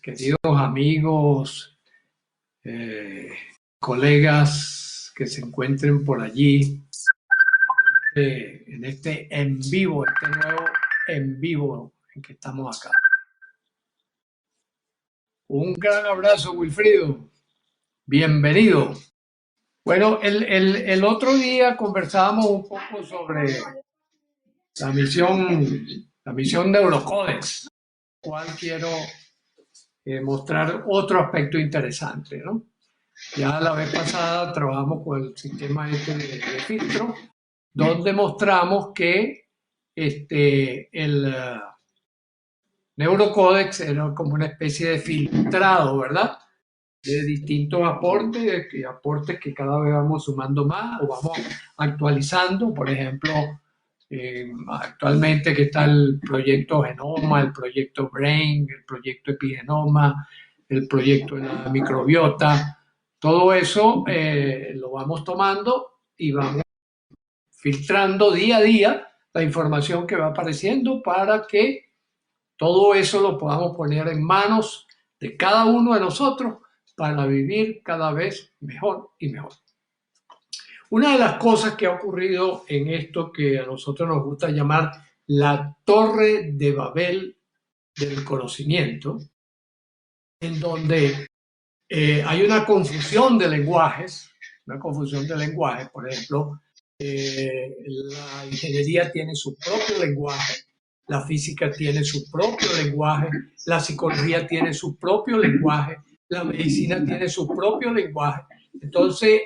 Queridos amigos, colegas que se encuentren por allí en este en vivo, este nuevo en vivo en que estamos acá. Un gran abrazo, Wilfrido. Bienvenido. Bueno, el otro día conversábamos un poco sobre la misión Neurocodex, cual quiero mostrar otro aspecto interesante, ¿no? Ya la vez pasada trabajamos con el sistema este de filtro, donde mostramos que el Neurocódex era como una especie de filtrado, ¿verdad? De distintos aportes que cada vez vamos sumando más o vamos actualizando. Por ejemplo, actualmente que está el proyecto Genoma, el proyecto Brain, el proyecto Epigenoma, el proyecto de la microbiota. Todo eso lo vamos tomando y vamos filtrando día a día la información que va apareciendo para que todo eso lo podamos poner en manos de cada uno de nosotros para vivir cada vez mejor y mejor. Una de las cosas que ha ocurrido en esto que a nosotros nos gusta llamar la Torre de Babel del conocimiento, en donde hay una confusión de lenguajes, por ejemplo, la ingeniería tiene su propio lenguaje, la física tiene su propio lenguaje, la psicología tiene su propio lenguaje, la medicina tiene su propio lenguaje. Entonces,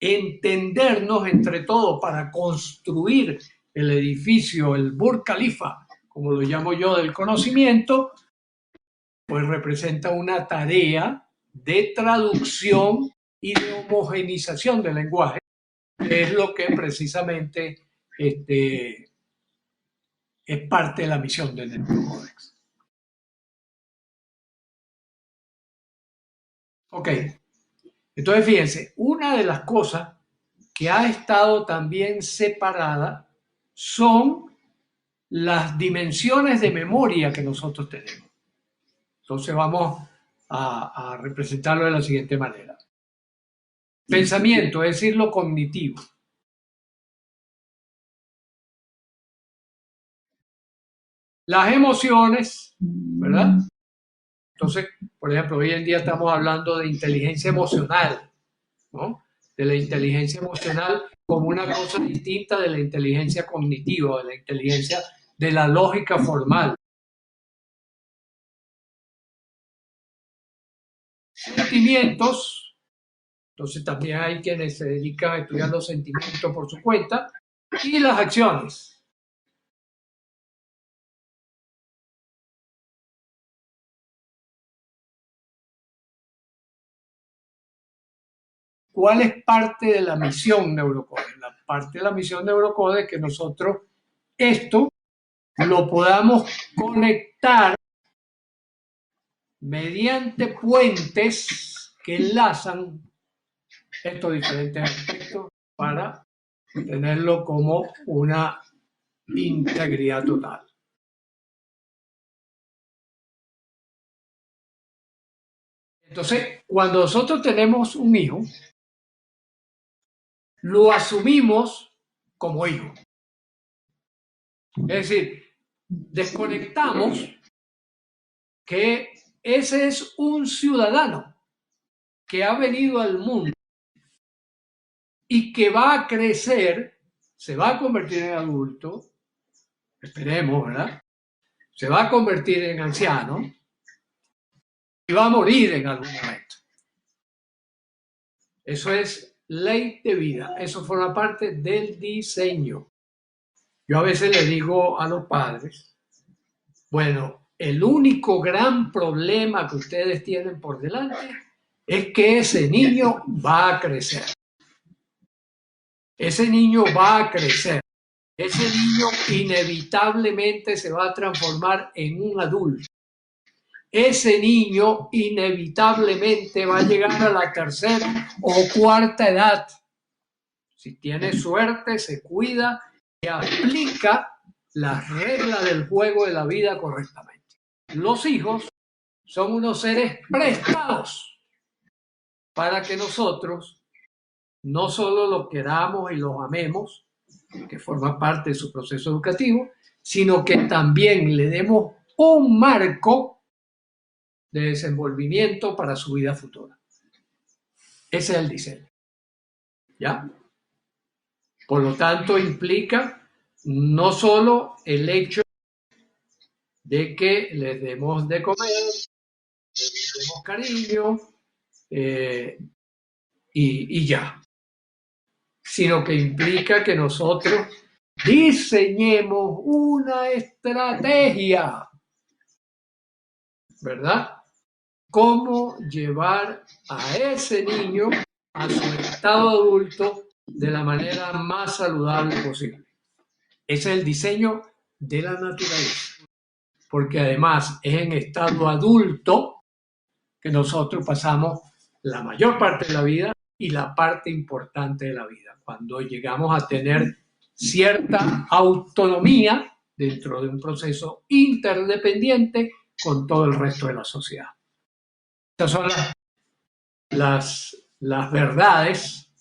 entendernos entre todos para construir el edificio, el Burj Khalifa, como lo llamo yo, del conocimiento, pues representa una tarea de traducción y de homogenización del lenguaje, que es lo que precisamente es parte de la misión del Neurocódex. Ok, entonces fíjense, una de las cosas que ha estado también separada son las dimensiones de memoria que nosotros tenemos. Entonces vamos a representarlo de la siguiente manera. Pensamiento, es decir, lo cognitivo. Las emociones, ¿verdad? Entonces, por ejemplo, hoy en día estamos hablando de inteligencia emocional, ¿no? De la inteligencia emocional como una cosa distinta de la inteligencia cognitiva, de la inteligencia de la lógica formal. Sentimientos, entonces también hay quienes se dedican a estudiar los sentimientos por su cuenta, y las acciones. ¿Cuál es parte de la misión Neurocode? La parte de la misión Neurocode es que nosotros esto lo podamos conectar mediante puentes que enlazan estos diferentes aspectos para tenerlo como una integridad total. Entonces, cuando nosotros tenemos un hijo, lo asumimos como hijo. Es decir, desconectamos que ese es un ciudadano que ha venido al mundo y que va a crecer, se va a convertir en adulto, esperemos, ¿verdad? Se va a convertir en anciano y va a morir en algún momento. Eso es ley de vida, eso forma parte del diseño. Yo a veces le digo a los padres, bueno, el único gran problema que ustedes tienen por delante es que ese niño va a crecer. Ese niño va a crecer. Ese niño inevitablemente se va a transformar en un adulto. Ese niño inevitablemente va a llegar a la tercera o cuarta edad. Si tiene suerte, se cuida y aplica las reglas del juego de la vida correctamente. Los hijos son unos seres prestados para que nosotros no solo los queramos y los amemos, que forma parte de su proceso educativo, sino que también le demos un marco de desenvolvimiento para su vida futura. Ese es el diseño. ¿Ya? Por lo tanto, implica no solo el hecho de que les demos de comer, les demos cariño y ya, sino que implica que nosotros diseñemos una estrategia, ¿verdad? Cómo llevar a ese niño a su estado adulto de la manera más saludable posible. Ese es el diseño de la naturaleza, porque además es en estado adulto que nosotros pasamos la mayor parte de la vida y la parte importante de la vida, cuando llegamos a tener cierta autonomía dentro de un proceso interdependiente con todo el resto de la sociedad. Estas son las verdades,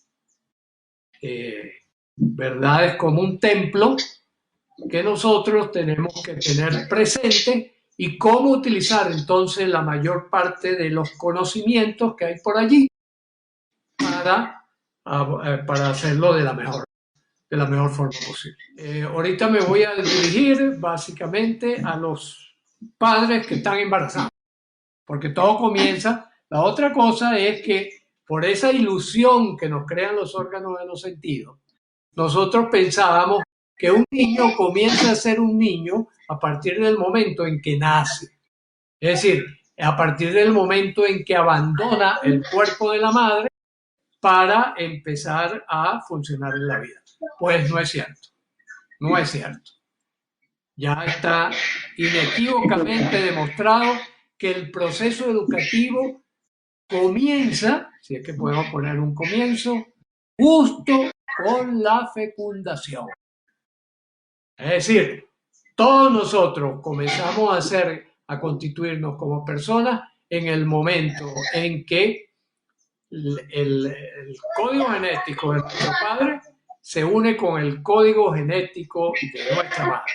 verdades como un templo que nosotros tenemos que tener presente y cómo utilizar entonces la mayor parte de los conocimientos que hay por allí para hacerlo de la mejor forma posible. Ahorita me voy a dirigir básicamente a los padres que están embarazados, porque todo comienza. La otra cosa es que por esa ilusión que nos crean los órganos de los sentidos, nosotros pensábamos que un niño comienza a ser un niño a partir del momento en que nace. Es decir, a partir del momento en que abandona el cuerpo de la madre para empezar a funcionar en la vida. Pues no es cierto, no es cierto. Ya está inequívocamente demostrado que el proceso educativo comienza, si es que podemos poner un comienzo, justo con la fecundación. Es decir, todos nosotros comenzamos a constituirnos como personas en el momento en que el código genético de nuestro padre se une con el código genético de nuestra madre.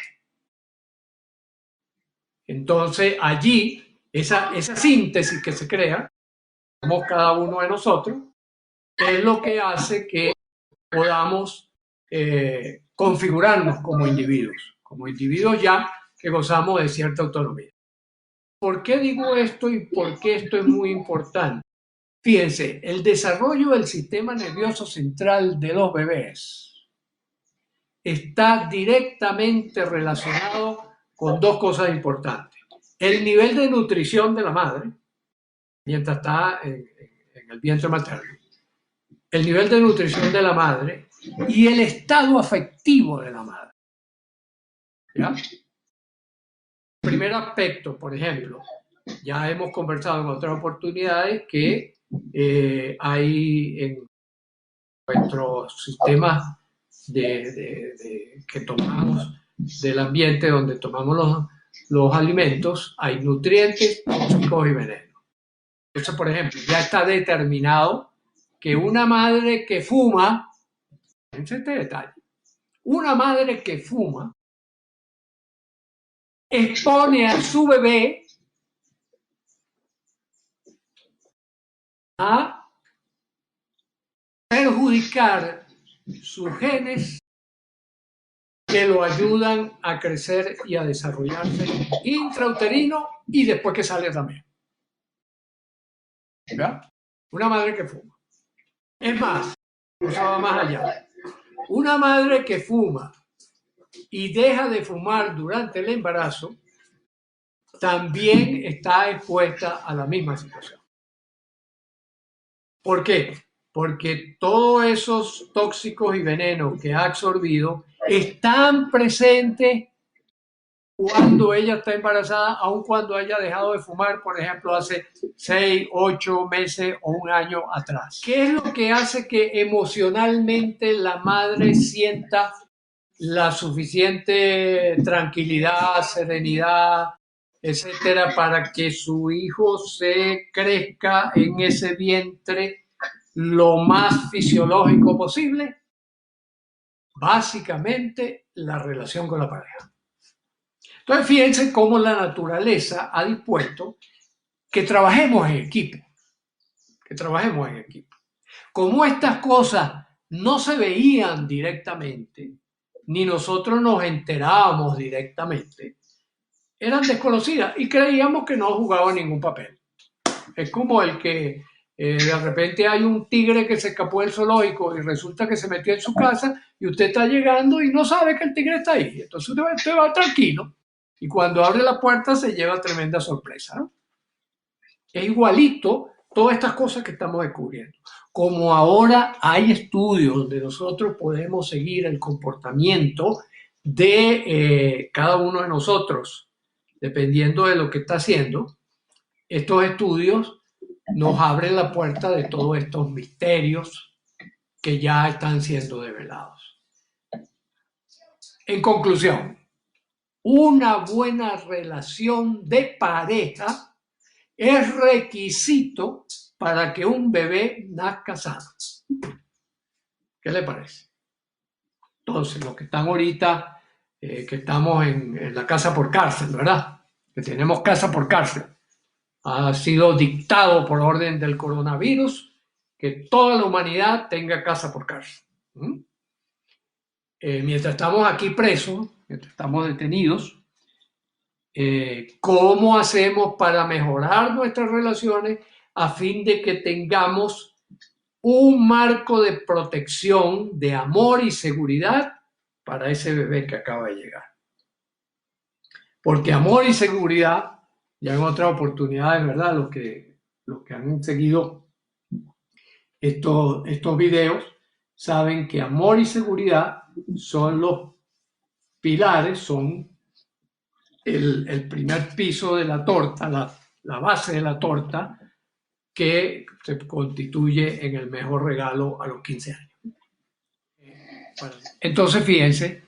Entonces, allí, esa síntesis que se crea, como cada uno de nosotros, es lo que hace que podamos configurarnos como individuos ya que gozamos de cierta autonomía. ¿Por qué digo esto y por qué esto es muy importante? Fíjense, el desarrollo del sistema nervioso central de los bebés está directamente relacionado con dos cosas importantes. El nivel de nutrición de la madre, mientras está en el vientre materno, el nivel de nutrición de la madre y el estado afectivo de la madre. ¿Ya? Primer aspecto, por ejemplo, ya hemos conversado en otras oportunidades que hay en nuestros sistemas que tomamos del ambiente donde tomamos los alimentos, hay nutrientes, tóxicos y venenos. Entonces, por ejemplo, ya está determinado que una madre que fuma, fíjense este detalle, una madre que fuma expone a su bebé a perjudicar sus genes que lo ayudan a crecer y a desarrollarse intrauterino y después que sale también. ¿Ya? Una madre que fuma. Es más, cosa va más allá. Una madre que fuma y deja de fumar durante el embarazo también está expuesta a la misma situación. ¿Por qué? Porque todos esos tóxicos y venenos que ha absorbido están presentes cuando ella está embarazada, aun cuando haya dejado de fumar, por ejemplo, hace 6, 8 meses o un año atrás. ¿Qué es lo que hace que emocionalmente la madre sienta la suficiente tranquilidad, serenidad, etcétera, para que su hijo se crezca en ese vientre lo más fisiológico posible? Básicamente, la relación con la pareja. Entonces, fíjense cómo la naturaleza ha dispuesto que trabajemos en equipo, que trabajemos en equipo. Como estas cosas no se veían directamente, ni nosotros nos enterábamos directamente, eran desconocidas y creíamos que no jugaban ningún papel. Es como el que de repente hay un tigre que se escapó del zoológico y resulta que se metió en su casa y usted está llegando y no sabe que el tigre está ahí. Entonces usted va tranquilo y cuando abre la puerta se lleva tremenda sorpresa, ¿no? Es igualito todas estas cosas que estamos descubriendo. Como ahora hay estudios donde nosotros podemos seguir el comportamiento de cada uno de nosotros, dependiendo de lo que está haciendo, estos estudios nos abren la puerta de todos estos misterios que ya están siendo develados. En conclusión, una buena relación de pareja es requisito para que un bebé nazca sano. ¿Qué le parece? Entonces, los que están ahorita, que estamos en la casa por cárcel, ¿verdad? Que tenemos casa por cárcel. Ha sido dictado por orden del coronavirus que toda la humanidad tenga casa por cárcel. Mientras estamos aquí presos, mientras estamos detenidos, ¿cómo hacemos para mejorar nuestras relaciones a fin de que tengamos un marco de protección, de amor y seguridad para ese bebé que acaba de llegar? Porque amor y seguridad, ya en otras oportunidades, ¿verdad? Los que han seguido estos videos saben que amor y seguridad son los pilares, son el primer piso de la torta, la base de la torta que se constituye en el mejor regalo a los 15 años. Entonces, fíjense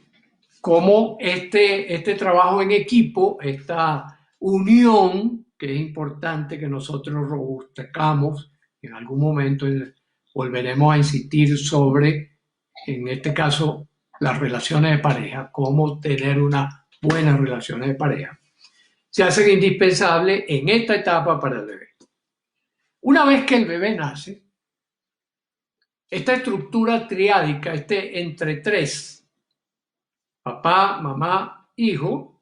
cómo este trabajo en equipo, esta unión, que es importante que nosotros robustezcamos, en algún momento volveremos a insistir sobre, en este caso, las relaciones de pareja, cómo tener unas buenas relaciones de pareja, se hacen indispensables en esta etapa para el bebé. Una vez que el bebé nace, esta estructura triádica, entre tres, papá, mamá, hijo,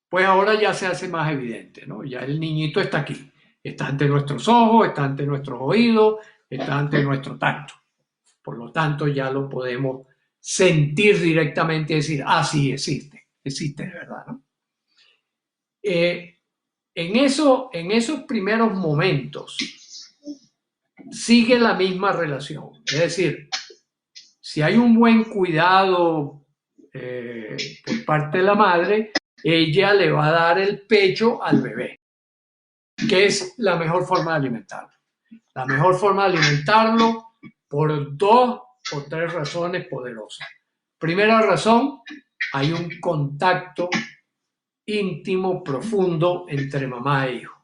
pues ahora ya se hace más evidente, ¿no? Ya el niñito está aquí, está ante nuestros ojos, está ante nuestros oídos, está ante nuestro tacto. Por lo tanto, ya lo podemos sentir directamente y decir, ah, sí, existe de verdad, ¿no? En esos primeros momentos sigue la misma relación. Es decir, si hay un buen cuidado por parte de la madre, ella le va a dar el pecho al bebé, que es la mejor forma de alimentarlo. La mejor forma de alimentarlo por 2 o 3 razones poderosas. Primera razón, hay un contacto íntimo, profundo entre mamá e hijo.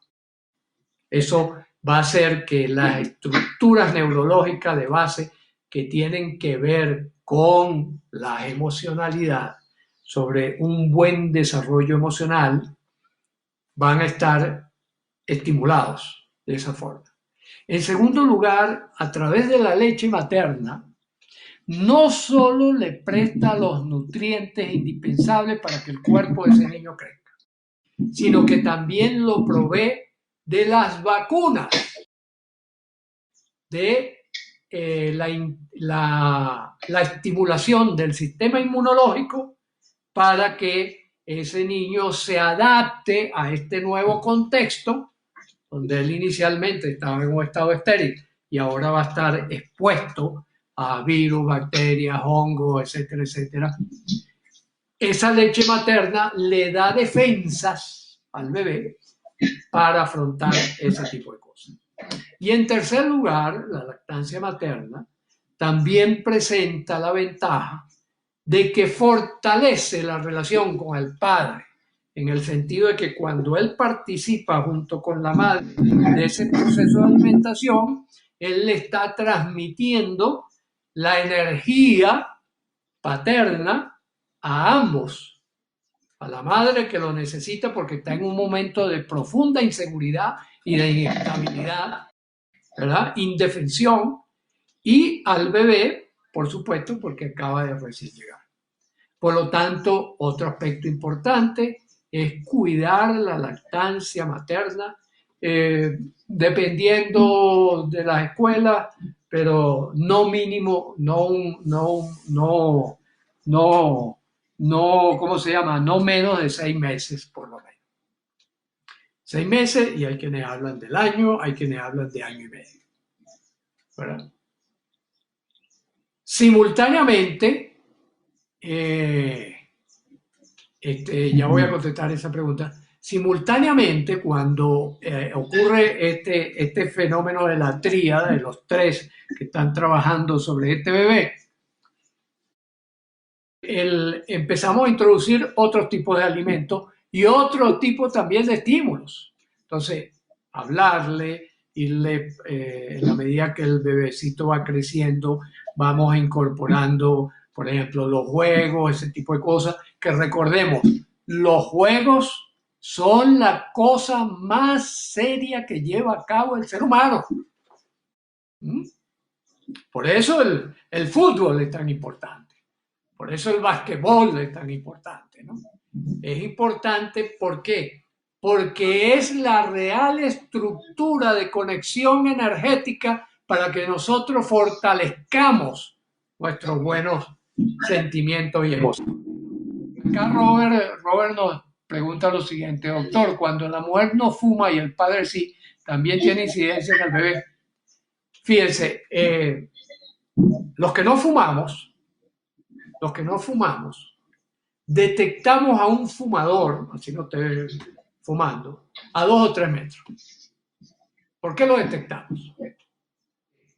Eso va a hacer que las estructuras neurológicas de base que tienen que ver con la emocionalidad, sobre un buen desarrollo emocional, van a estar estimulados de esa forma. En segundo lugar, a través de la leche materna, no solo le presta los nutrientes indispensables para que el cuerpo de ese niño crezca, sino que también lo provee de las vacunas, de la estimulación del sistema inmunológico para que ese niño se adapte a este nuevo contexto, donde él inicialmente estaba en un estado estéril y ahora va a estar expuesto a virus, bacterias, hongos, etcétera, etcétera. Esa leche materna le da defensas al bebé para afrontar ese tipo de cosas. Y en tercer lugar, la lactancia materna también presenta la ventaja de que fortalece la relación con el padre en el sentido de que cuando él participa junto con la madre de ese proceso de alimentación, él le está transmitiendo la energía paterna a ambos, a la madre que lo necesita porque está en un momento de profunda inseguridad y de inestabilidad, ¿verdad? Indefensión, y al bebé, por supuesto, porque acaba de recién llegar. Por lo tanto, otro aspecto importante es cuidar la lactancia materna, dependiendo de las escuelas, pero no mínimo, ¿cómo se llama? No menos de 6 meses, por lo menos. 6 meses, y hay quienes hablan del año, hay quienes hablan de año y medio, ¿verdad? Simultáneamente, ya voy a contestar esa pregunta. Simultáneamente, cuando ocurre este fenómeno de la tríada, de los tres que están trabajando sobre este bebé, empezamos a introducir otros tipos de alimentos y otro tipo también de estímulos. Entonces, hablarle, irle, en la medida que el bebecito va creciendo, vamos incorporando, por ejemplo, los juegos, ese tipo de cosas, que recordemos, los juegos son la cosa más seria que lleva a cabo el ser humano. Por eso el fútbol es tan importante. Por eso el basquetbol es tan importante, ¿no? Es importante, ¿por qué? Porque es la real estructura de conexión energética para que nosotros fortalezcamos nuestros buenos sentimientos y emociones. Acá Robert nos pregunta lo siguiente: doctor, cuando la mujer no fuma y el padre sí, ¿también tiene incidencia en el bebé? Fíjense, los que no fumamos, detectamos a un fumador, así no esté fumando, a 2 o 3 metros. ¿Por qué lo detectamos?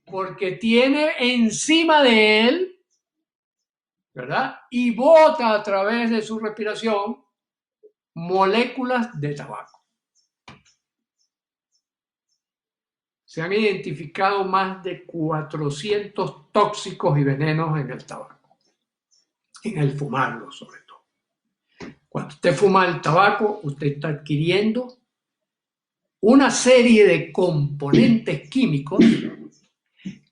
Porque tiene encima de él, ¿verdad? Y bota a través de su respiración moléculas de tabaco. Se han identificado más de 400 tóxicos y venenos en el tabaco, en el fumarlo sobre todo. Cuando usted fuma el tabaco, usted está adquiriendo una serie de componentes químicos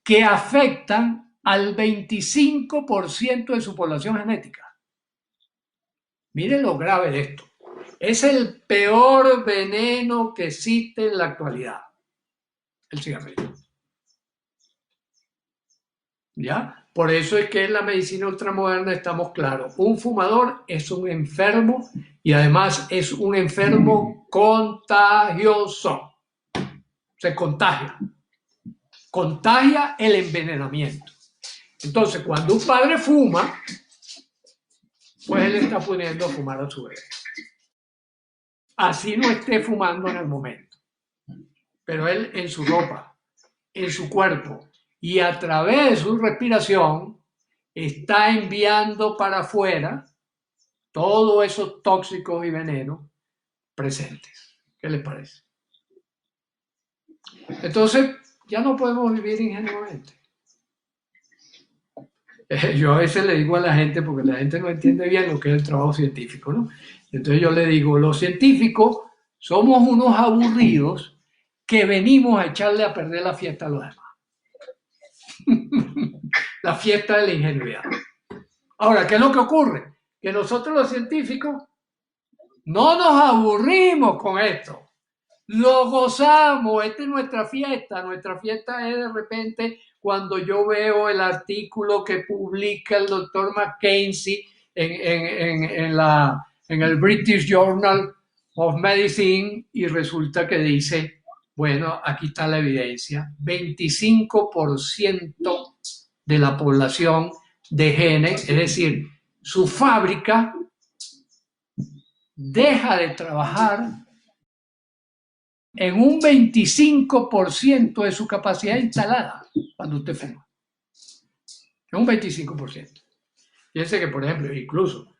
que afectan al 25% de su población genética. Miren lo grave de esto. Es el peor veneno que existe en la actualidad, el cigarrillo. ¿Ya? Por eso es que en la medicina ultramoderna estamos claros. Un fumador es un enfermo y además es un enfermo contagioso. Se contagia. Contagia el envenenamiento. Entonces, cuando un padre fuma, pues él está poniendo a fumar a su bebé. Así no esté fumando en el momento. Pero él en su ropa, en su cuerpo y a través de su respiración está enviando para afuera todos esos tóxicos y venenos presentes. ¿Qué les parece? Entonces, ya no podemos vivir ingenuamente. Yo a veces le digo a la gente, porque la gente no entiende bien lo que es el trabajo científico, ¿no? Entonces yo le digo, los científicos somos unos aburridos que venimos a echarle a perder la fiesta a los demás. La fiesta de la ingenuidad. Ahora, ¿qué es lo que ocurre? Que nosotros los científicos no nos aburrimos con esto. Lo gozamos, esta es nuestra fiesta. Nuestra fiesta es de repente cuando yo veo el artículo que publica el doctor Mackenzie en el British Journal of Medicine y resulta que dice, bueno, aquí está la evidencia, 25% de la población de genes, es decir, su fábrica deja de trabajar en un 25% de su capacidad instalada cuando usted fuma. En un 25%. Fíjense que, por ejemplo, incluso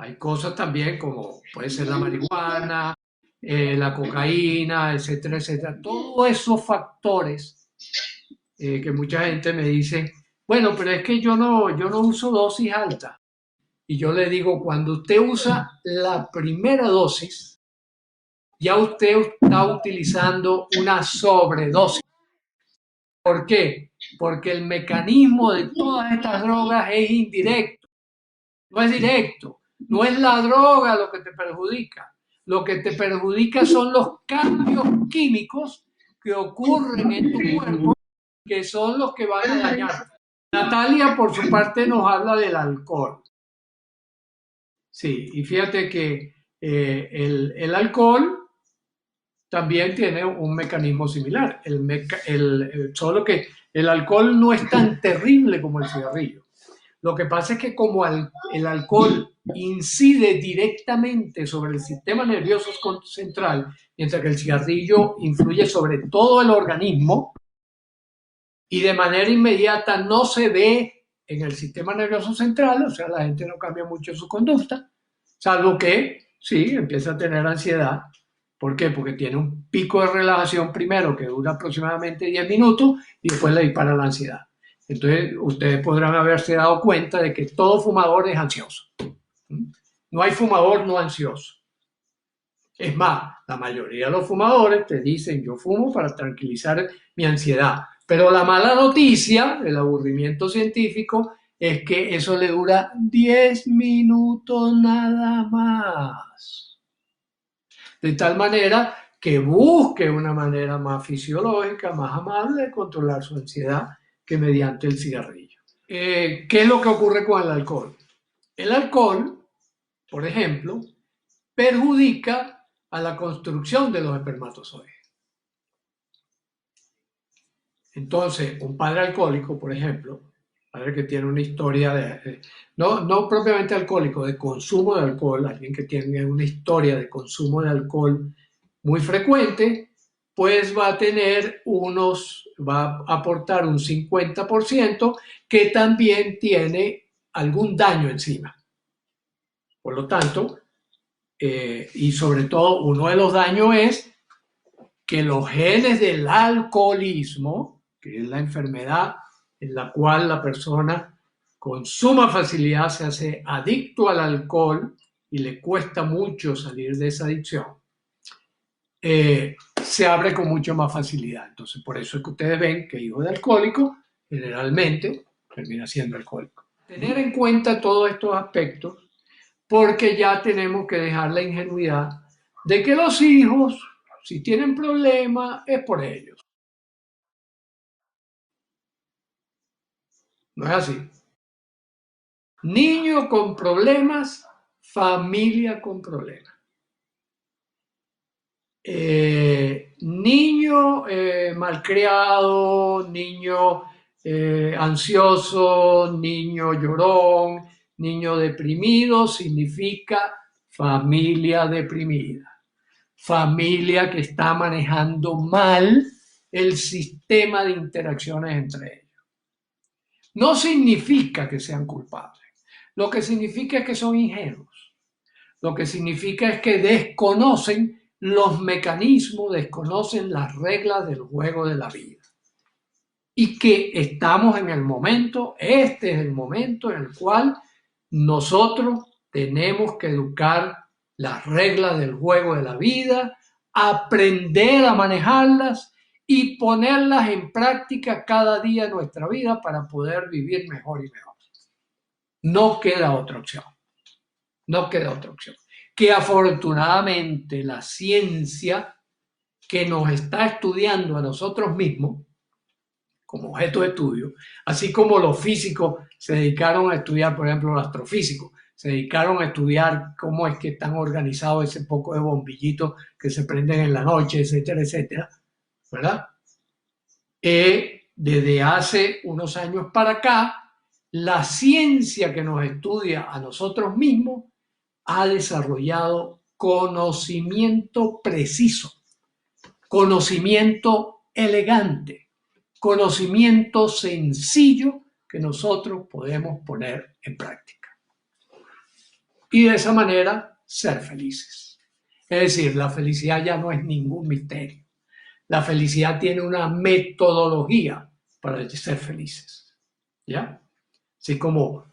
Hay cosas también como puede ser la marihuana, la cocaína, etcétera, etcétera. Todos esos factores que mucha gente me dice, bueno, pero es que yo no uso dosis altas. Y yo le digo, cuando usted usa la primera dosis, ya usted está utilizando una sobredosis. ¿Por qué? Porque el mecanismo de todas estas drogas es indirecto, no es directo. No es la droga lo que te perjudica. Lo que te perjudica son los cambios químicos que ocurren en tu cuerpo, que son los que van a dañar. Natalia, por su parte, nos habla del alcohol. Sí, y fíjate que el alcohol también tiene un mecanismo similar. Solo que el alcohol no es tan terrible como el cigarrillo. Lo que pasa es que como el alcohol incide directamente sobre el sistema nervioso central, mientras que el cigarrillo influye sobre todo el organismo y de manera inmediata no se ve en el sistema nervioso central, o sea, la gente no cambia mucho su conducta, salvo que sí, empieza a tener ansiedad. ¿Por qué? Porque tiene un pico de relajación primero que dura aproximadamente 10 minutos y después le dispara la ansiedad. Entonces, ustedes podrán haberse dado cuenta de que todo fumador es ansioso. No hay fumador no ansioso. Es más, la mayoría de los fumadores te dicen, yo fumo para tranquilizar mi ansiedad. Pero la mala noticia, el aburrimiento científico, es que eso le dura 10 minutos nada más. De tal manera que busque una manera más fisiológica, más amable de controlar su ansiedad que mediante el cigarrillo. ¿Qué es lo que ocurre con el alcohol? El alcohol, por ejemplo, perjudica a la construcción de los espermatozoides. Entonces, un padre alcohólico, por ejemplo, padre que tiene una historia no propiamente alcohólico, de consumo de alcohol, alguien que tiene una historia de consumo de alcohol muy frecuente, pues va a aportar un 50% que también tiene algún daño encima. Por lo tanto, y sobre todo uno de los daños es que los genes del alcoholismo, que es la enfermedad en la cual la persona con suma facilidad se hace adicto al alcohol y le cuesta mucho salir de esa adicción, se abre con mucha más facilidad. Entonces, por eso es que ustedes ven que hijo de alcohólico generalmente termina siendo alcohólico. Tener en cuenta todos estos aspectos porque ya tenemos que dejar la ingenuidad de que los hijos, si tienen problemas, es por ellos. No es así. Niño con problemas, familia con problemas. Niño malcriado, niño ansioso, niño llorón, niño deprimido, significa familia deprimida. Familia que está manejando mal el sistema de interacciones entre ellos. No significa que sean culpables. Lo que significa es que son ingenuos. Lo que significa es que desconocen los mecanismos, desconocen las reglas del juego de la vida. Y que estamos en el momento, este es el momento en el cual nosotros tenemos que educar las reglas del juego de la vida, aprender a manejarlas y ponerlas en práctica cada día de nuestra vida para poder vivir mejor y mejor. No queda otra opción. No queda otra opción. Que afortunadamente la ciencia que nos está estudiando a nosotros mismos como objeto de estudio, así como los físicos se dedicaron a estudiar, por ejemplo, los astrofísicos, se dedicaron a estudiar cómo es que están organizados ese poco de bombillitos que se prenden en la noche, etcétera, etcétera, ¿verdad? Desde hace unos años para acá, la ciencia que nos estudia a nosotros mismos ha desarrollado conocimiento preciso, conocimiento elegante, conocimiento sencillo que nosotros podemos poner en práctica. y de esa manera ser felices. Es decir, la felicidad ya no es ningún misterio. La felicidad tiene una metodología para ser felices. ¿Ya? Así como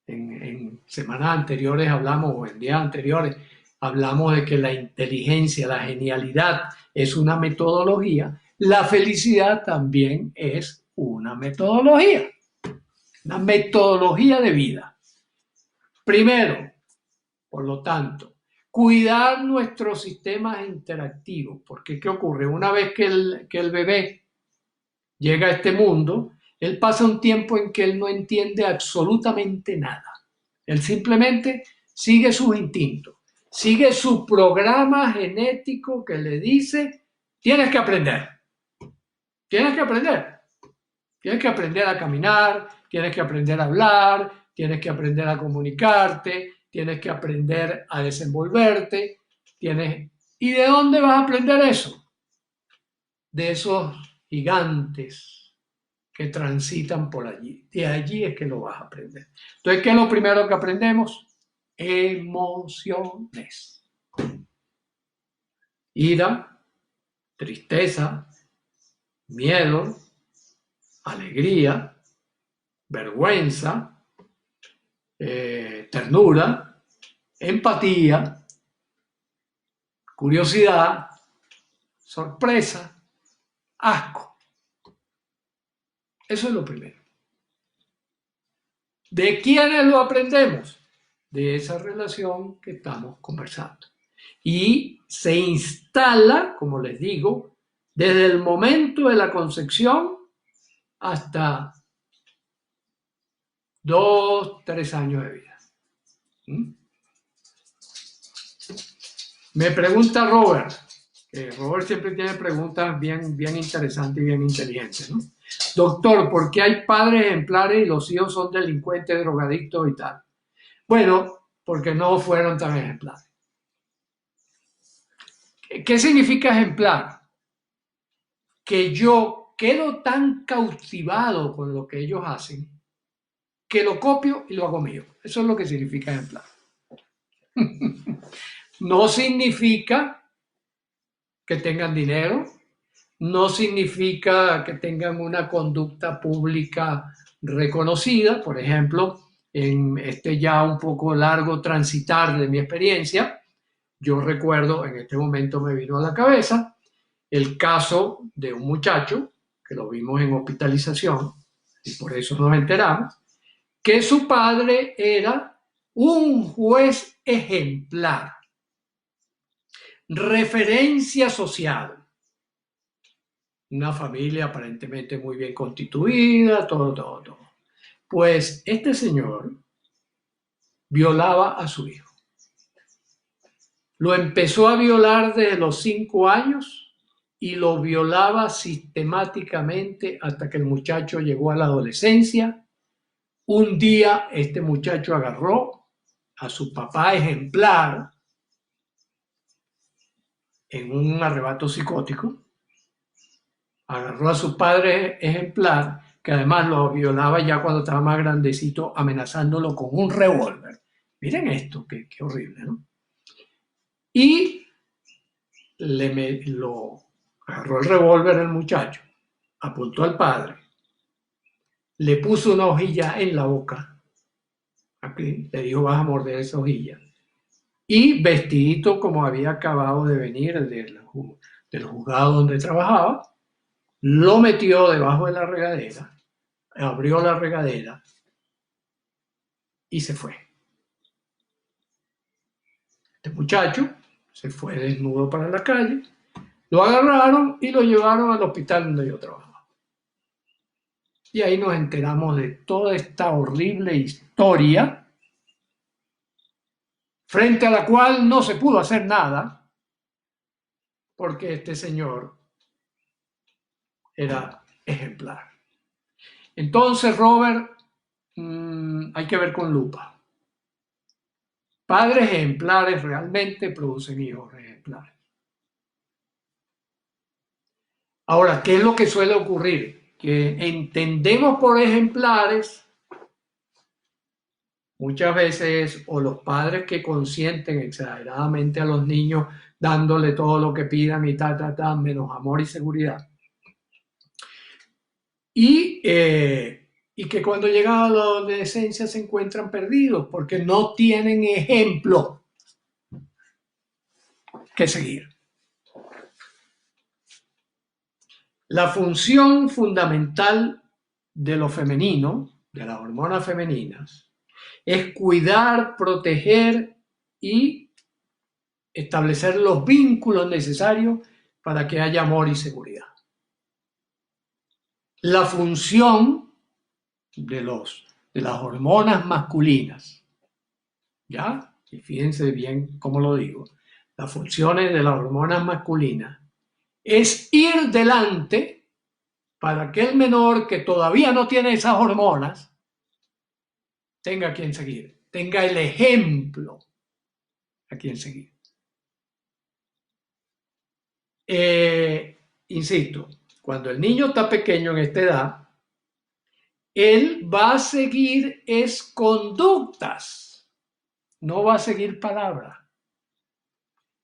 en semanas anteriores hablamos, o en días anteriores, hablamos de que la inteligencia, la genialidad es una metodología, la felicidad también es una metodología de vida. Primero, por lo tanto, cuidar nuestros sistemas interactivos, porque ¿qué ocurre? Una vez que el bebé llega a este mundo, él pasa un tiempo en que él no entiende absolutamente nada. Él simplemente sigue sus instintos, sigue su programa genético que le dice, tienes que aprender, tienes que aprender, tienes que aprender a caminar, tienes que aprender a hablar, tienes que aprender a comunicarte, tienes que aprender a desenvolverte, ¿Y de dónde vas a aprender eso? De esos gigantes que transitan por allí. De allí es que lo vas a aprender. Entonces, ¿qué es lo primero que aprendemos? Emociones. Ira, tristeza, miedo, alegría, vergüenza, ternura, empatía, curiosidad, sorpresa, asco. Eso es lo primero. ¿De quiénes lo aprendemos? De esa relación que estamos conversando. Y se instala, como les digo, desde el momento de la concepción hasta 2, 3 años de vida. Me pregunta Robert, Robert siempre tiene preguntas bien interesantes y bien inteligentes, ¿no? Doctor, ¿por qué hay padres ejemplares y los hijos son delincuentes, drogadictos y tal? Bueno, porque no fueron tan ejemplares. ¿Qué significa ejemplar? Que yo quedo tan cautivado con lo que ellos hacen que lo copio y lo hago mío. Eso es lo que significa ejemplar. No significa que tengan dinero, no significa que tengan una conducta pública reconocida. Por ejemplo, en este ya un poco largo transitar de mi experiencia, yo recuerdo, en este momento me vino a la cabeza, el caso de un muchacho, que lo vimos en hospitalización, y por eso nos enteramos, que su padre era un juez ejemplar, referencia social, una familia aparentemente muy bien constituida, todo. Pues este señor violaba a su hijo. Lo empezó a violar desde los 5 años y lo violaba sistemáticamente hasta que el muchacho llegó a la adolescencia. Un día este muchacho agarró a su papá ejemplar en un arrebato psicótico, agarró a su padre ejemplar, que además lo violaba ya cuando estaba más grandecito, amenazándolo con un revólver. Miren esto, qué horrible, ¿no? Y lo agarró el revólver el muchacho, apuntó al padre, le puso una hojilla en la boca, aquí le dijo vas a morder esa hojilla, y vestidito como había acabado de venir del juzgado donde trabajaba, lo metió debajo de la regadera, abrió la regadera y se fue. Este muchacho se fue desnudo para la calle, lo agarraron y lo llevaron al hospital donde yo trabajaba. Y ahí nos enteramos de toda esta horrible historia, frente a la cual no se pudo hacer nada, porque este señor era ejemplar. Entonces, Robert, hay que ver con lupa. Padres ejemplares realmente producen hijos ejemplares. Ahora, ¿qué es lo que suele ocurrir? Que entendemos por ejemplares Muchas veces, o los padres que consienten exageradamente a los niños, dándole todo lo que pidan y menos amor y seguridad. Y que cuando llegan a la adolescencia se encuentran perdidos porque no tienen ejemplo que seguir. La función fundamental de lo femenino, de las hormonas femeninas, es cuidar, proteger y establecer los vínculos necesarios para que haya amor y seguridad. La función de las hormonas masculinas, ¿ya? Y fíjense bien cómo lo digo, las funciones de las hormonas masculinas es ir delante para que el menor que todavía no tiene esas hormonas tenga a quien seguir, tenga el ejemplo a quien seguir. Insisto, cuando el niño está pequeño en esta edad, él va a seguir es conductas, no va a seguir palabras.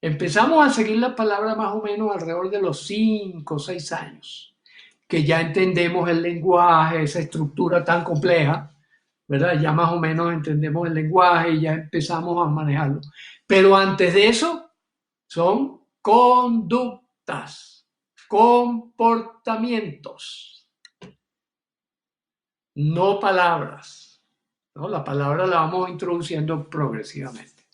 Empezamos a seguir la palabra más o menos alrededor de los 5 o 6 años, que ya entendemos el lenguaje, esa estructura tan compleja, ¿verdad? Ya más o menos entendemos el lenguaje y ya empezamos a manejarlo. Pero antes de eso son conductas, comportamientos, no palabras, ¿no? La palabra la vamos introduciendo progresivamente.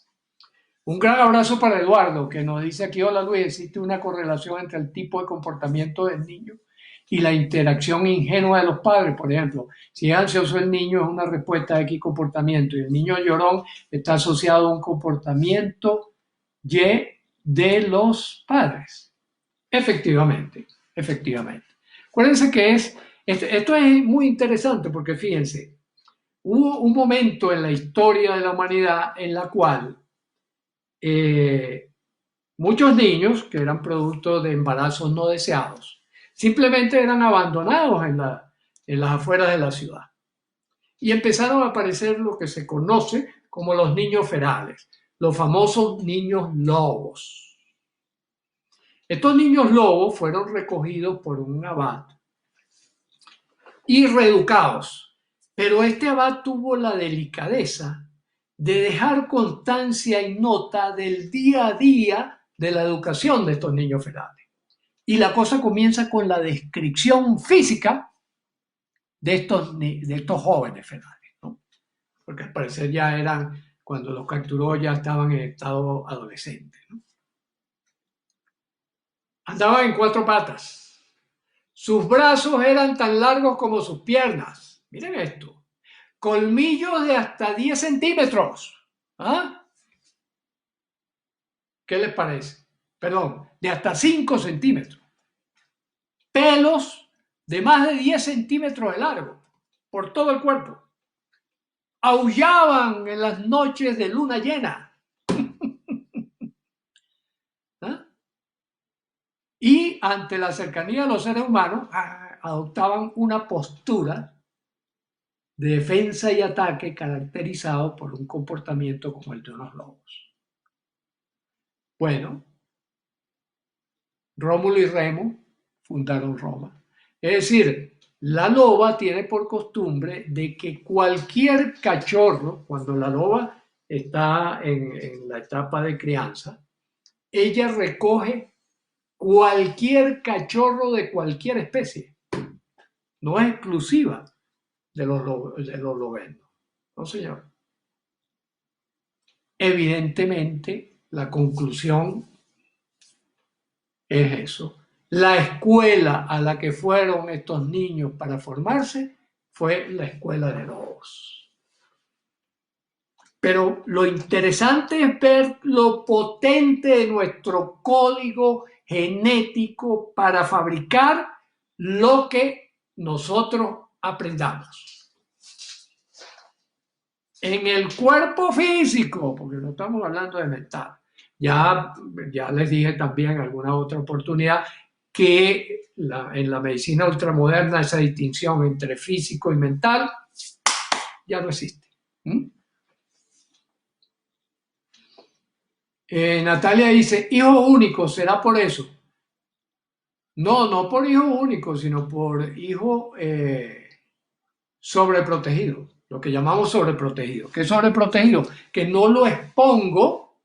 Un gran abrazo para Eduardo, que nos dice aquí: hola Luis, existe una correlación entre el tipo de comportamiento del niño y la interacción ingenua de los padres. Por ejemplo, si es ansioso el niño, es una respuesta a X comportamiento, y el niño llorón está asociado a un comportamiento Y de los padres. Efectivamente, efectivamente. Acuérdense que esto es muy interesante porque fíjense, hubo un momento en la historia de la humanidad en la cual muchos niños que eran producto de embarazos no deseados simplemente eran abandonados en las afueras de la ciudad. Y empezaron a aparecer lo que se conoce como los niños ferales, los famosos niños lobos. Estos niños lobos fueron recogidos por un abad y reeducados, pero este abad tuvo la delicadeza de dejar constancia y nota del día a día de la educación de estos niños ferales. Y la cosa comienza con la descripción física de estos jóvenes ferales, ¿no? Porque al parecer ya eran, cuando los capturó, ya estaban en estado adolescente, ¿no? Andaban en 4 patas. Sus brazos eran tan largos como sus piernas. Miren esto. Colmillos de hasta 10 centímetros. ¿Ah? ¿Qué les parece? Perdón, de hasta 5 centímetros. Pelos de más de 10 centímetros de largo por todo el cuerpo. Aullaban en las noches de luna llena. ¿Ah? Y ante la cercanía de los seres humanos, adoptaban una postura de defensa y ataque caracterizado por un comportamiento como el de unos lobos. Bueno, Rómulo y Remo fundaron Roma. Es decir, la loba tiene por costumbre de que cualquier cachorro, cuando la loba está en la etapa de crianza, ella recoge cualquier cachorro de cualquier especie. No es exclusiva de los lobenos. No, señor. Evidentemente, la conclusión es eso. La escuela a la que fueron estos niños para formarse fue la escuela de lobos. Pero lo interesante es ver lo potente de nuestro código genético para fabricar lo que nosotros aprendamos. En el cuerpo físico, porque no estamos hablando de mental. Ya les dije también en alguna otra oportunidad que en la medicina ultramoderna esa distinción entre físico y mental ya no existe. Natalia dice, hijo único, ¿será por eso? No, no por hijo único, sino por hijo sobreprotegido, lo que llamamos sobreprotegido. ¿Qué es sobreprotegido? Que no lo expongo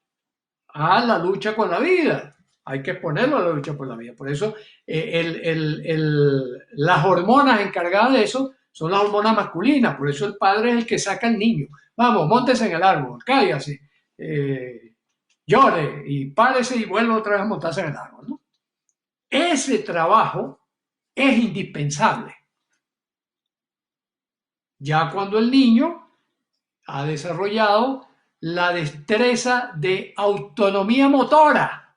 a la lucha con la vida. Hay que exponerlo a la lucha por la vida. Por eso las hormonas encargadas de eso son las hormonas masculinas. Por eso el padre es el que saca al niño. Vamos, móntese en el árbol, cállase, llore y párese y vuelva otra vez a montarse en el árbol, ¿no? Ese trabajo es indispensable. Ya cuando el niño ha desarrollado la destreza de autonomía motora,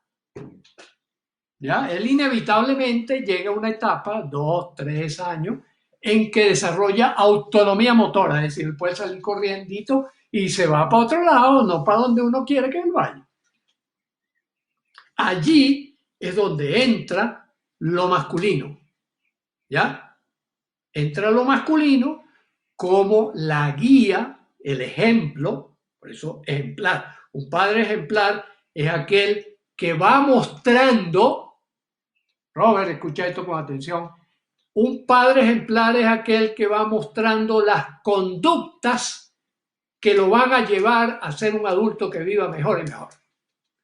¿ya? Él inevitablemente llega a una etapa, 2, 3 años, en que desarrolla autonomía motora, es decir, él puede salir corriendo y se va para otro lado, no para donde uno quiere que él vaya. Allí es donde entra lo masculino, ¿ya? Entra lo masculino como la guía, el ejemplo, por eso ejemplar. Un padre ejemplar es aquel que va mostrando, Robert, escucha esto con atención, un padre ejemplar es aquel que va mostrando las conductas que lo van a llevar a ser un adulto que viva mejor y mejor.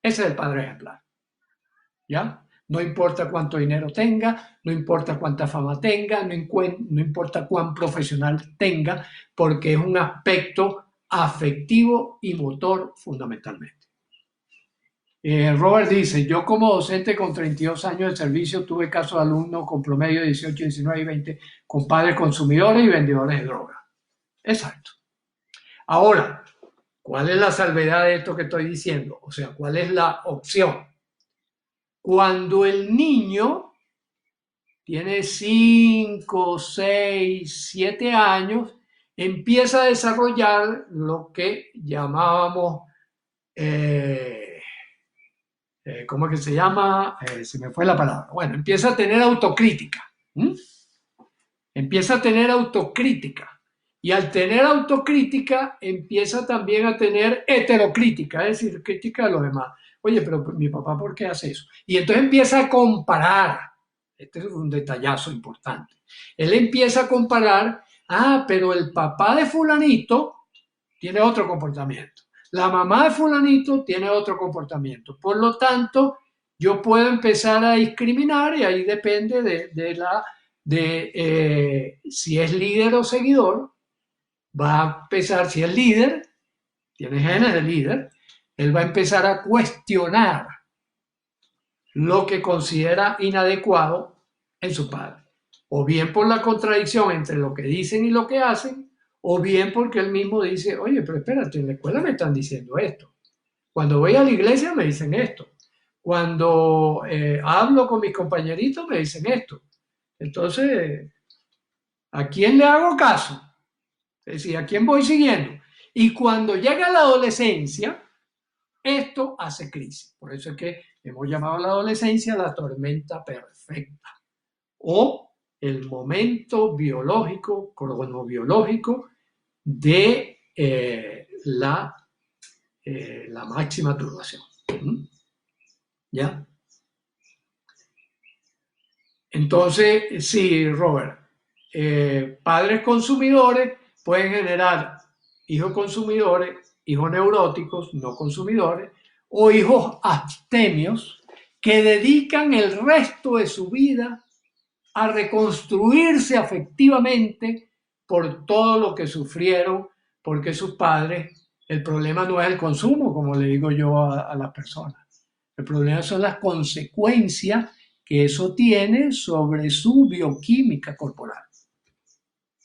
Ese es el padre ejemplar, ¿ya? No importa cuánto dinero tenga, no importa cuánta fama tenga, no importa cuán profesional tenga, porque es un aspecto afectivo y motor fundamentalmente. Robert dice, yo como docente con 32 años de servicio tuve casos de alumnos con promedio de 18, 19 y 20 con padres consumidores y vendedores de droga. Exacto. Ahora, ¿cuál es la salvedad de esto que estoy diciendo? O sea, ¿cuál es la opción? Cuando el niño tiene 5, 6, 7 años, empieza a desarrollar lo que llamábamos, ¿cómo es que se llama? Se me fue la palabra. Bueno, empieza a tener autocrítica. Empieza a tener autocrítica. Y al tener autocrítica, empieza también a tener heterocrítica, es decir, crítica de los demás. Oye, pero mi papá, ¿por qué hace eso? Y entonces empieza a comparar. Este es un detallazo importante. Él empieza a comparar, pero el papá de fulanito tiene otro comportamiento. La mamá de fulanito tiene otro comportamiento. Por lo tanto, yo puedo empezar a discriminar y ahí depende de si es líder o seguidor. Va a empezar, si es líder, tiene genes de líder, él va a empezar a cuestionar lo que considera inadecuado en su padre. O bien por la contradicción entre lo que dicen y lo que hacen, o bien porque él mismo dice, oye, pero espérate, en la escuela me están diciendo esto. Cuando voy a la iglesia me dicen esto. Cuando hablo con mis compañeritos me dicen esto. Entonces, ¿a quién le hago caso? Es decir, ¿a quién voy siguiendo? Y cuando llega la adolescencia, esto hace crisis. Por eso es que hemos llamado a la adolescencia la tormenta perfecta o el momento biológico, cronobiológico de la máxima turbación. ¿Ya? Entonces, sí, Robert, padres consumidores pueden generar hijos consumidores, hijos neuróticos, no consumidores, o hijos abstemios que dedican el resto de su vida a reconstruirse afectivamente por todo lo que sufrieron, porque sus padres, el problema no es el consumo, como le digo yo a las personas, el problema son las consecuencias que eso tiene sobre su bioquímica corporal.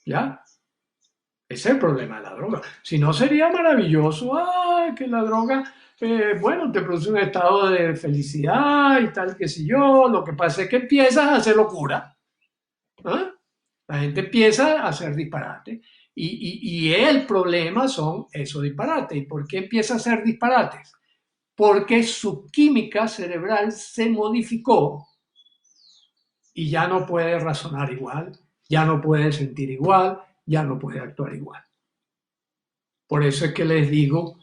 ¿Ya? Ese es el problema de la droga. Si no, sería maravilloso, que la droga, bueno, te produce un estado de felicidad y tal, qué sé yo. Lo que pasa es que empiezas a hacer locura. ¿Ah? La gente empieza a hacer disparates. Y el problema son esos disparates. ¿Y por qué empieza a hacer disparates? Porque su química cerebral se modificó y ya no puede razonar igual, ya no puede sentir igual, ya no puede actuar igual. Por eso es que les digo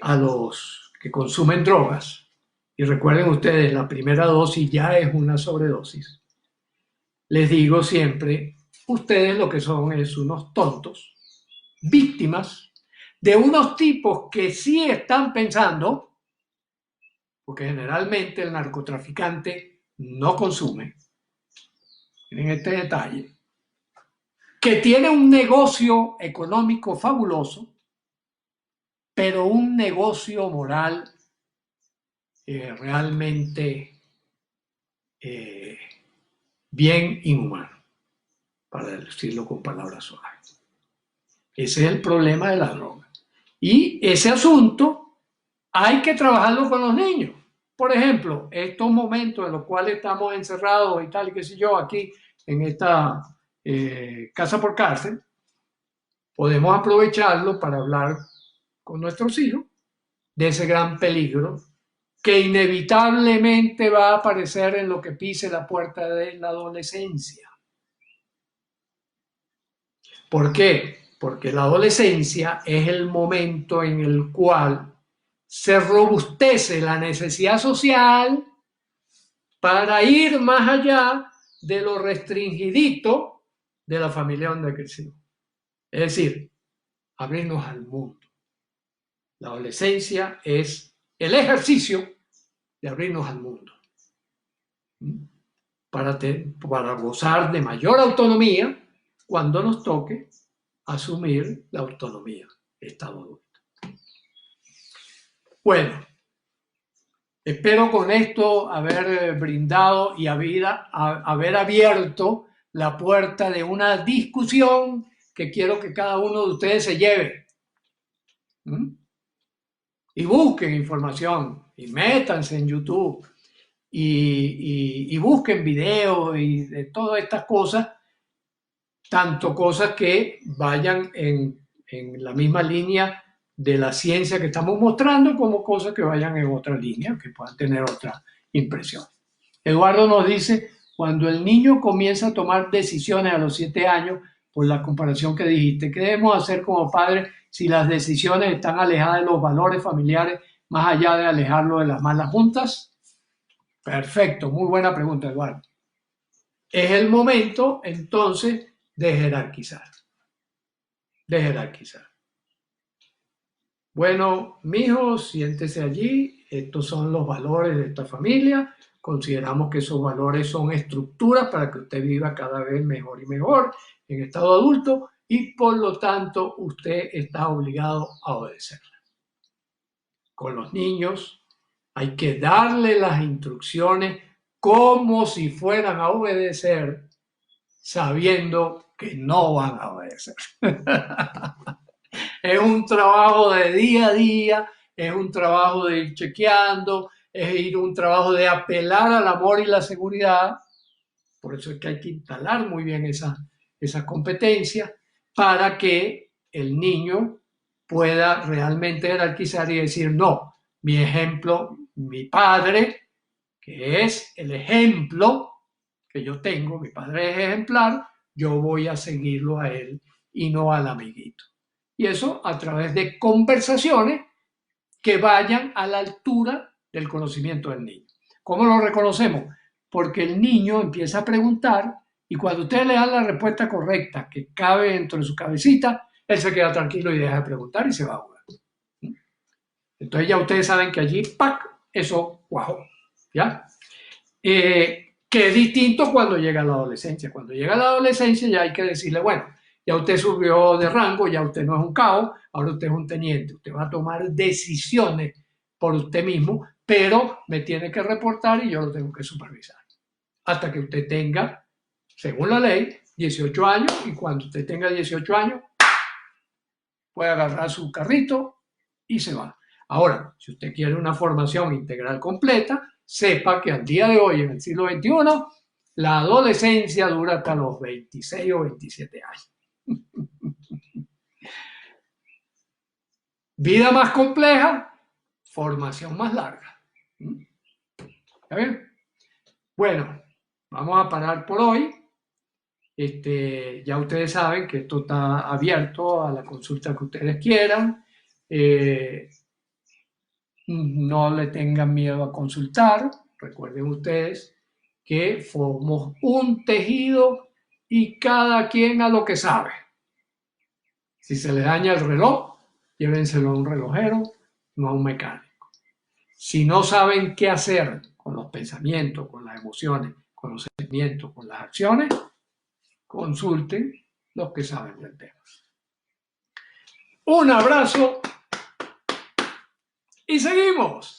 a los que consumen drogas, y recuerden ustedes, la primera dosis ya es una sobredosis, les digo siempre, ustedes lo que son es unos tontos, víctimas de unos tipos que sí están pensando, porque generalmente el narcotraficante no consume, miren este detalle, que tiene un negocio económico fabuloso, pero un negocio moral realmente bien inhumano, para decirlo con palabras suaves. Ese es el problema de la droga. Y ese asunto hay que trabajarlo con los niños. Por ejemplo, estos momentos en los cuales estamos encerrados y tal, y qué sé yo, aquí en esta casa por cárcel, podemos aprovecharlo para hablar con nuestros hijos de ese gran peligro que inevitablemente va a aparecer en lo que pise la puerta de la adolescencia. ¿Por qué? Porque la adolescencia es el momento en el cual se robustece la necesidad social para ir más allá de lo restringidito de la familia donde creció. Es decir, abrirnos al mundo. La adolescencia es el ejercicio de abrirnos al mundo. Para gozar de mayor autonomía cuando nos toque asumir la autonomía de estado adulto. Bueno, espero con esto haber brindado y haber abierto la puerta de una discusión que quiero que cada uno de ustedes se lleve. Y busquen información y métanse en YouTube y busquen videos y de todas estas cosas, tanto cosas que vayan en la misma línea de la ciencia que estamos mostrando, como cosas que vayan en otra línea, que puedan tener otra impresión. Eduardo nos dice, cuando el niño comienza a tomar decisiones a los 7 años, por la comparación que dijiste, ¿qué debemos hacer como padres si las decisiones están alejadas de los valores familiares, más allá de alejarlo de las malas juntas? Perfecto, muy buena pregunta, Eduardo. Es el momento, entonces, de jerarquizar. De jerarquizar. Bueno, mijo, siéntese allí. Estos son los valores de esta familia. Consideramos que esos valores son estructuras para que usted viva cada vez mejor y mejor en estado adulto y por lo tanto usted está obligado a obedecerla. Con los niños hay que darle las instrucciones como si fueran a obedecer, sabiendo que no van a obedecer. Es un trabajo de día a día, es un trabajo de ir chequeando, es un trabajo de apelar al amor y la seguridad. Por eso es que hay que instalar muy bien esas competencias para que el niño pueda realmente jerarquizar y decir, no, mi ejemplo, mi padre, que es el ejemplo que yo tengo, mi padre es ejemplar, yo voy a seguirlo a él y no al amiguito. Y eso a través de conversaciones que vayan a la altura del conocimiento del niño. ¿Cómo lo reconocemos? Porque el niño empieza a preguntar y cuando ustedes le dan la respuesta correcta que cabe dentro de su cabecita, él se queda tranquilo y deja de preguntar y se va a jugar. Entonces ya ustedes saben que allí, ¡pac!, eso cuajó. ¿Ya? Que es distinto cuando llega a la adolescencia. Cuando llega a la adolescencia ya hay que decirle, bueno, ya usted subió de rango, ya usted no es un cabo, ahora usted es un teniente, usted va a tomar decisiones por usted mismo, pero me tiene que reportar y yo lo tengo que supervisar. Hasta que usted tenga, según la ley, 18 años, y cuando usted tenga 18 años, puede agarrar su carrito y se va. Ahora, si usted quiere una formación integral completa, sepa que al día de hoy, en el siglo XXI, la adolescencia dura hasta los 26 o 27 años. Vida más compleja, formación más larga. ¿Está bien? Bueno, vamos a parar por hoy. Ya ustedes saben que esto está abierto a la consulta que ustedes quieran. no le tengan miedo a consultar. Recuerden ustedes que formamos un tejido y cada quien a lo que sabe. Si se le daña el reloj, llévenselo a un relojero, no a un mecánico. Si no saben qué hacer con los pensamientos, con las emociones, con los sentimientos, con las acciones, consulten los que saben del tema. Un abrazo y seguimos.